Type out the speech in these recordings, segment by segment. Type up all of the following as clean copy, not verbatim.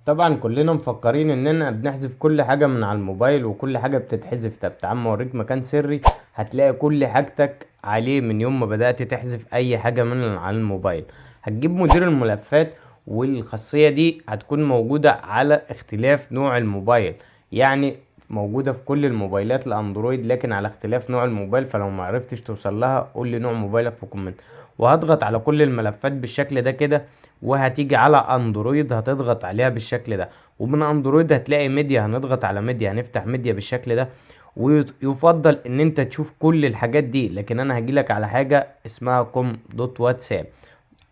طبعا كلنا مفكرين اننا بنحذف كل حاجة من على الموبايل وكل حاجة بتتحذف. طب تعال اوريك مكان سري هتلاقي كل حاجتك عليه من يوم ما بدأت تحذف اي حاجة من على الموبايل. هتجيب مدير الملفات، والخاصية دي هتكون موجودة على اختلاف نوع الموبايل، يعني موجودة في كل الموبايلات الاندرويد لكن على اختلاف نوع الموبايل. فلو معرفتش توصل لها قول لي نوع موبايلك في كومنت. وهضغط على كل الملفات بالشكل ده كده، وهتيجي على اندرويد هتضغط عليها بالشكل ده، ومن اندرويد هتلاقي ميديا، هنضغط على ميديا هنفتح ميديا بالشكل ده. ويفضل ان انت تشوف كل الحاجات دي، لكن انا هجيلك على حاجة اسمها كوم دوت واتساب،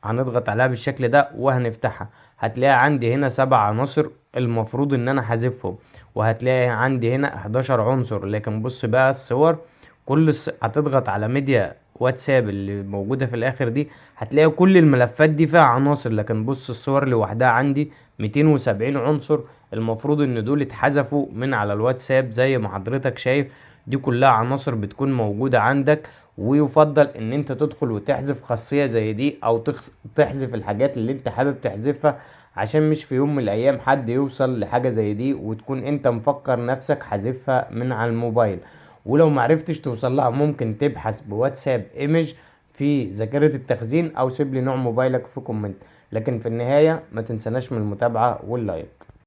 هنضغط عليها بالشكل ده وهنفتحها. هتلاقي عندي هنا 7 عناصر المفروض ان انا حذفهم، وهتلاقي عندي هنا 11 عنصر. لكن بص بقى الصور، هتضغط على ميديا واتساب اللي موجودة في الاخر دي، هتلاقي كل الملفات دي فيها عناصر. لكن بص الصور لوحدها عندي 270 عنصر، المفروض ان دول اتحذفوا من على الواتساب زي ما حضرتك شايف. دي كلها عناصر بتكون موجودة عندك، ويفضل ان انت تدخل وتحذف خاصية زي دي او تحذف الحاجات اللي انت حابب تحذفها، عشان مش في يوم من الايام حد يوصل لحاجة زي دي وتكون انت مفكر نفسك حذفها من على الموبايل. ولو معرفتش توصل لها ممكن تبحث بواتساب ايمج في ذاكرة التخزين، او سيب لي نوع موبايلك في كومنت. لكن في النهاية ما تنسناش من المتابعة واللايك.